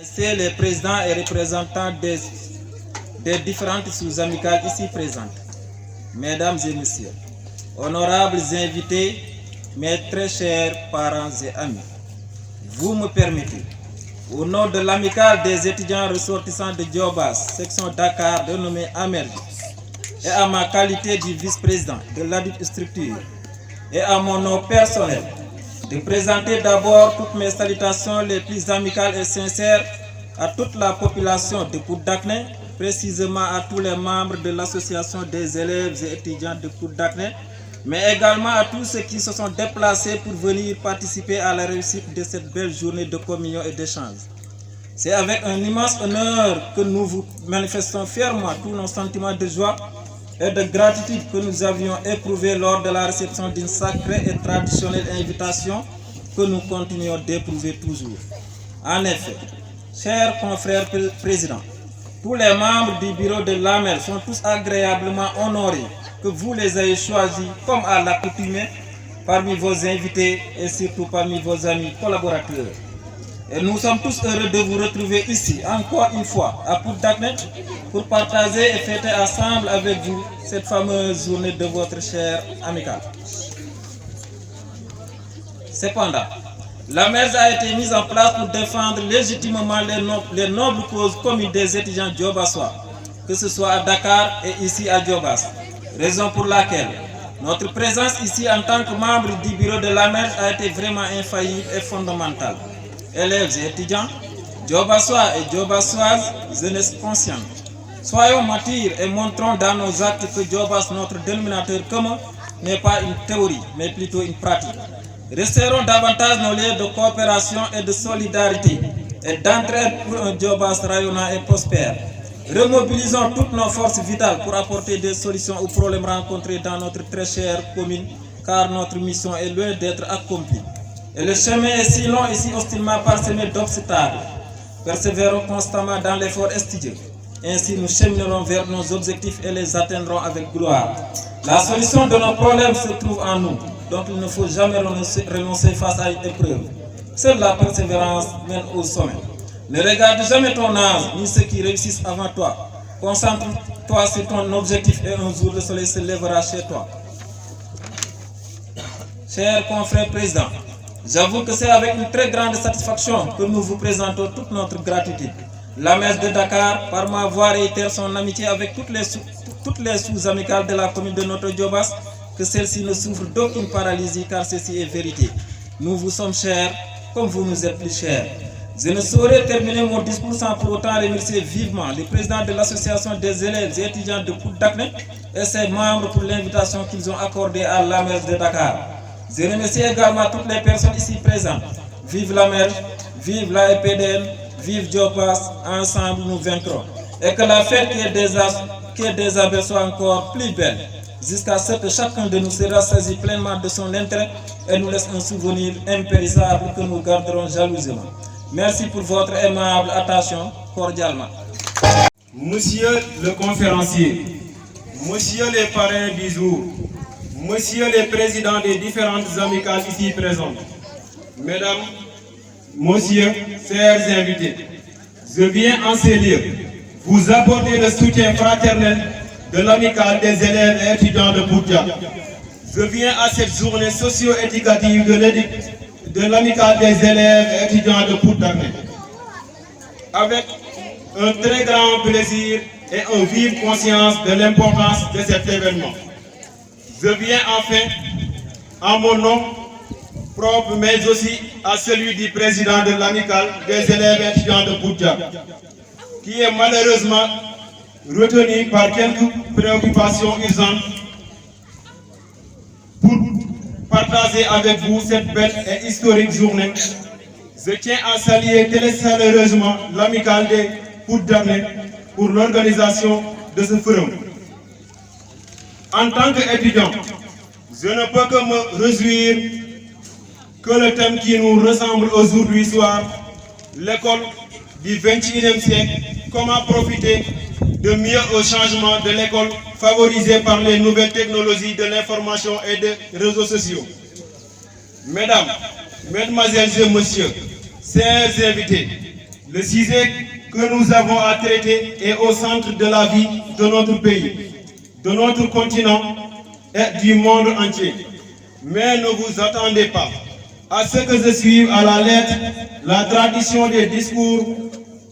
C'est les présidents et représentants des différentes sous-amicales ici présentes. Mesdames et messieurs, honorables invités, mes très chers parents et amis, vous me permettez, au nom de l'amicale des étudiants ressortissants de Djobas, section Dakar, dénommée AMERG, et à ma qualité de vice-président de l'ADIP structure, et à mon nom personnel, de présenter d'abord toutes mes salutations les plus amicales et sincères à toute la population de Pout-Dacné, précisément à tous les membres de l'association des élèves et étudiants de Pout-Dacné, mais également à tous ceux qui se sont déplacés pour venir participer à la réussite de cette belle journée de communion et d'échange. C'est avec un immense honneur que nous vous manifestons fièrement tous nos sentiments de joie et de gratitude que nous avions éprouvés lors de la réception d'une sacrée et traditionnelle invitation que nous continuons d'éprouver toujours. En effet, chers confrères présidents, tous les membres du bureau de l'AMEL sont tous agréablement honorés que vous les ayez choisis comme à l'accoutumée parmi vos invités et surtout parmi vos amis collaborateurs. Et nous sommes tous heureux de vous retrouver ici, encore une fois, à Pout-Dacné, pour partager et fêter ensemble avec vous cette fameuse journée de votre chère amicale. Cependant, la MERS a été mise en place pour défendre légitimement les nobles causes communes des étudiants diobasois, que ce soit à Dakar et ici à Djobas. Raison pour laquelle notre présence ici en tant que membre du bureau de la MERS a été vraiment infaillible et fondamentale. Élèves et étudiants, Diobasois et Diobasoises, jeunesse consciente. Soyons matures et montrons dans nos actes que Djobas, notre dénominateur commun, n'est pas une théorie, mais plutôt une pratique. Resserrons davantage nos liens de coopération et de solidarité et d'entraide pour un Djobas rayonnant et prospère. Remobilisons toutes nos forces vitales pour apporter des solutions aux problèmes rencontrés dans notre très chère commune, car notre mission est loin d'être accomplie. Et le chemin est si long et si hostilement parsemé d'obstacles. Persévérons constamment dans l'effort studieux. Ainsi, nous cheminerons vers nos objectifs et les atteindrons avec gloire. La solution de nos problèmes se trouve en nous, donc il ne faut jamais renoncer face à une épreuve. Seule la persévérance mène au sommet. Ne regarde jamais ton âge, ni ceux qui réussissent avant toi. Concentre-toi sur ton objectif et un jour le soleil se lèvera chez toi. Chers confrères présidents, j'avoue que c'est avec une très grande satisfaction que nous vous présentons toute notre gratitude. La MERS de Dakar, par ma voix, réitère son amitié avec toutes les sous-amicales de la commune de notre Djobas, que celle-ci ne souffre d'aucune paralysie car ceci est vérité. Nous vous sommes chers comme vous nous êtes plus chers. Je ne saurais terminer mon discours sans pour autant remercier vivement le président de l'association des élèves et étudiants de Pout-Dacné et ses membres pour l'invitation qu'ils ont accordée à la MERS de Dakar. Je remercie également toutes les personnes ici présentes. Vive la MERS, vive la EPDN, vive Djobas, ensemble nous vaincrons. Et que la fête qui est des abeilles soit encore plus belle, jusqu'à ce que chacun de nous sera saisi pleinement de son intérêt et nous laisse un souvenir impérissable que nous garderons jalousement. Merci pour votre aimable attention, cordialement. Monsieur le conférencier, monsieur les parrains du jour, monsieur les présidents des différentes amicales ici présentes, mesdames, messieurs, chers invités, je viens en ces lieux vous apporter le soutien fraternel de l'amicale des élèves et étudiants de Pout-Dacné. Je viens à cette journée socio-éducative de l'amicale des élèves et étudiants de Pout-Dacné avec un très grand plaisir et une vive conscience de l'importance de cet événement. Je viens enfin, en mon nom propre, mais aussi à celui du président de l'amicale des élèves et étudiants de Pout-Dacné, qui est malheureusement retenu par quelques préoccupations urgentes pour partager avec vous cette belle et historique journée. Je tiens à saluer très chaleureusement l'amicale de Pout-Dacné pour l'organisation de ce forum. En tant qu'étudiant, je ne peux que me réjouir que le thème qui nous ressemble aujourd'hui soit l'école du XXIe siècle, comment profiter de mieux au changement de l'école favorisé par les nouvelles technologies de l'information et des réseaux sociaux. Mesdames, Mesdemoiselles et messieurs, chers invités, le sujet que nous avons à traiter est au centre de la vie de notre pays, de notre continent et du monde entier. Mais ne vous attendez pas à ce que je suive à la lettre la tradition des discours.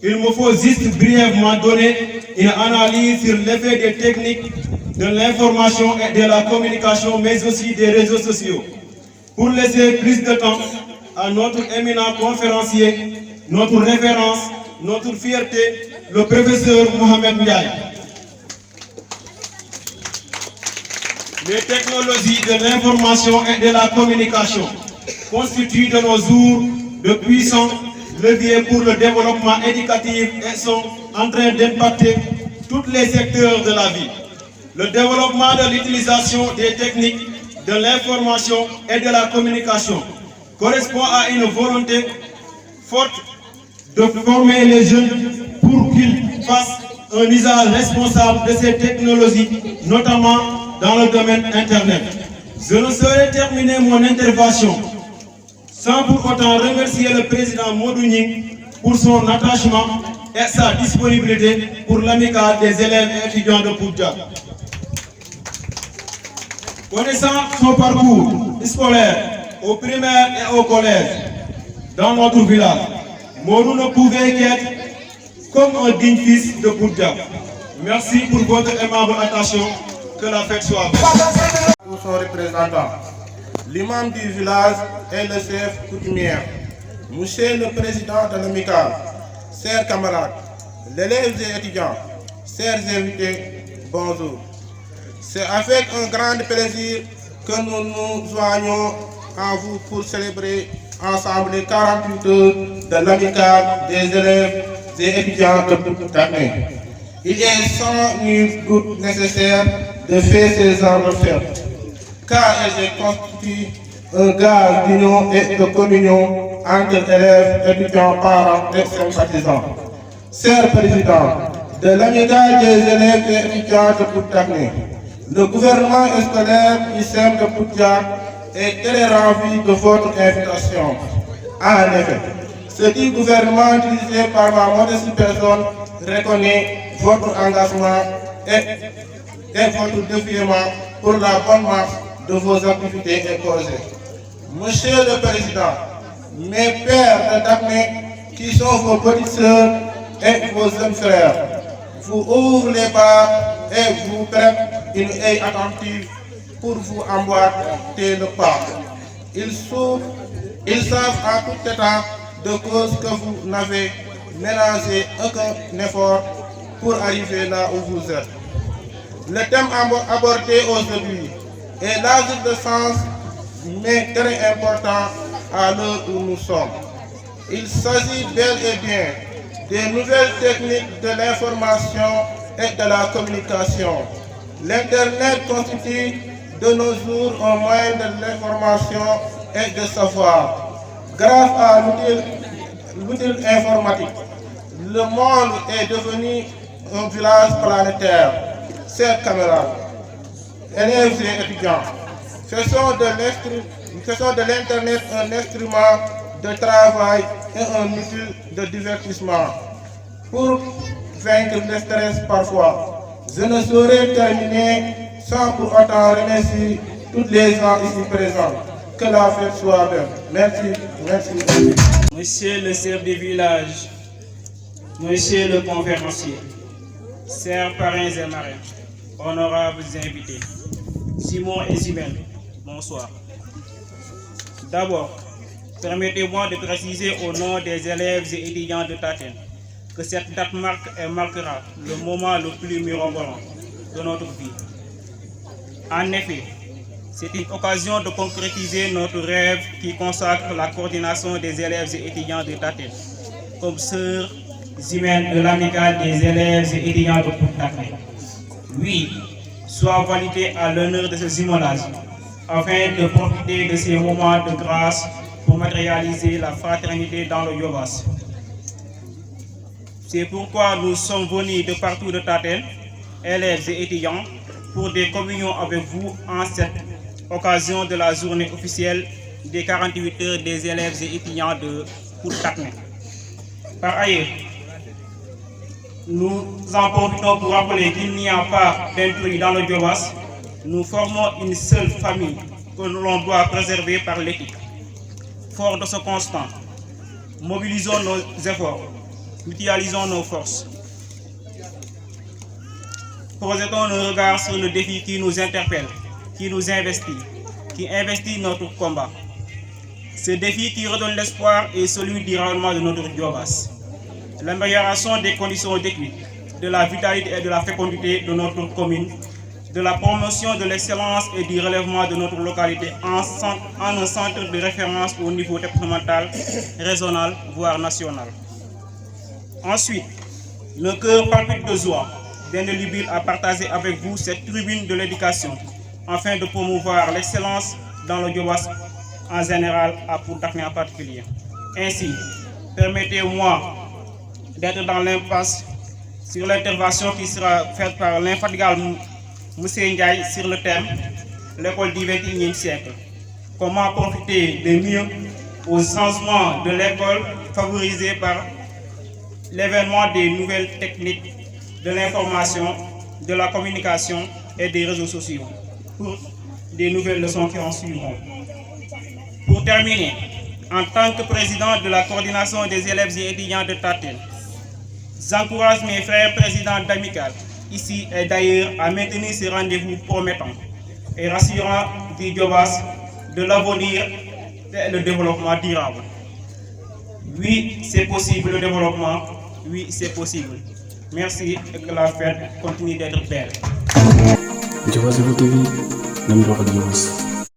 Il me faut juste brièvement donner une analyse sur l'effet des techniques de l'information et de la communication, mais aussi des réseaux sociaux, pour laisser plus de temps à notre éminent conférencier, notre référence, notre fierté, le professeur Mohamed Ndiaye. Les technologies de l'information et de la communication constituent de nos jours de puissants leviers pour le développement éducatif et sont en train d'impacter tous les secteurs de la vie. Le développement de l'utilisation des techniques de l'information et de la communication correspond à une volonté forte de former les jeunes pour qu'ils fassent un usage responsable de ces technologies, notamment dans le domaine Internet. Je ne saurais terminer mon intervention sans pour autant remercier le président Modou Nying pour son attachement et sa disponibilité pour l'amicale des élèves et étudiants de Poudja. Connaissant son parcours scolaire au primaire et au collège dans notre village, Modou ne pouvait qu'être comme un digne fils de Poudja. Merci pour votre aimable attention. Que la fête soit belle. Pour son représentant, l'imam du village et le chef coutumier, monsieur le président de l'amicale, chers camarades, l'élèves et étudiants, chers invités, bonjour. C'est avec un grand plaisir que nous nous joignons à vous pour célébrer ensemble les 48 heures de l'amicale des élèves et étudiants de toute l'année. Il est sans nul doute nécessaire de faire ces genres de fêtes, car elles constituent un gage d'union et de communion entre élèves, étudiants, parents et sympathisants. Cher président de l'amicale des élèves et étudiants de Poudja, le gouvernement scolaire du CEM de Poudja est très ravi de votre invitation. En effet, ce dit gouvernement dirigé par ma modeste personne reconnaît votre engagement et votre dévouement pour la bonne marche de vos activités et projets. Monsieur le Président, mes pères de Dagné, qui sont vos petites sœurs et vos jeunes frères, vous ouvrent les bras et vous prêtent une œil attentive pour vous emboîter le pas. Ils savent en tout état de cause que vous n'avez ménagé aucun effort pour arriver là où vous êtes. Le thème abordé aujourd'hui est large de sens, mais très important à l'heure où nous sommes. Il s'agit bel et bien des nouvelles techniques de l'information et de la communication. L'Internet constitue de nos jours un moyen de l'information et de savoir. Grâce à l'outil informatique, le monde est devenu un village planétaire. Chers camarades, élèves et étudiants, faisons de l'Internet un instrument de travail et un outil de divertissement pour vaincre le stress parfois. Je ne saurais terminer sans pour autant remercier toutes les gens ici présents. Que la fête soit belle. Merci, merci. Monsieur le chef de village, monsieur le conférencier, chers parrains et marraines, honorables invités, Simon et Simène, bonsoir. D'abord, permettez-moi de préciser au nom des élèves et étudiants de Taten que cette date marque et marquera le moment le plus mirobolant de notre vie. En effet, c'est une occasion de concrétiser notre rêve qui consacre la coordination des élèves et étudiants de Taten comme sœur Zimène de l'amicale des élèves et étudiants de Poudja. Oui, soit validé à l'honneur de ce jumelage afin de profiter de ces moments de grâce pour matérialiser la fraternité dans le Yobas. C'est pourquoi nous sommes venus de partout de Taten, élèves et étudiants, pour des communions avec vous en cette occasion de la journée officielle des 48 heures des élèves et étudiants de Pout-Takné. Par ailleurs, nous en profitons pour rappeler qu'il n'y a pas d'intrus dans le Djobas. Nous formons une seule famille que l'on doit préserver par l'éthique. Fort de ce constat, mobilisons nos efforts, mutualisons nos forces. Projetons nos regards sur le défi qui nous interpelle, qui nous investit, qui investit notre combat. Ce défi qui redonne l'espoir est celui du rayonnement de notre Djobas. L'amélioration des conditions de vie, de la vitalité et de la fécondité de notre commune, de la promotion de l'excellence et du relèvement de notre localité en un centre de référence au niveau départemental, régional, voire national. Ensuite, le cœur palpite de joie d'indélébile à partager avec vous cette tribune de l'éducation afin de promouvoir l'excellence dans le Djobas en général et pour Takné en particulier. Ainsi, permettez-moi d'être dans l'impasse sur l'intervention qui sera faite par l'infatigable M. Ndiaye sur le thème « L'école du XXIe siècle. Comment profiter de mieux aux changements de l'école favorisés par l'événement des nouvelles techniques de l'information, de la communication et des réseaux sociaux pour des nouvelles leçons qui en suivront. » Pour terminer, en tant que président de la coordination des élèves et étudiants de Tatel, j'encourage mes frères présidents d'Amicale, ici et d'ailleurs, à maintenir ces rendez-vous promettants et rassurants du Djobas, de l'avenir et le développement durable. Oui, c'est possible le développement, oui, c'est possible. Merci et que la fête continue d'être belle. Djobas TV, numéro Djobas.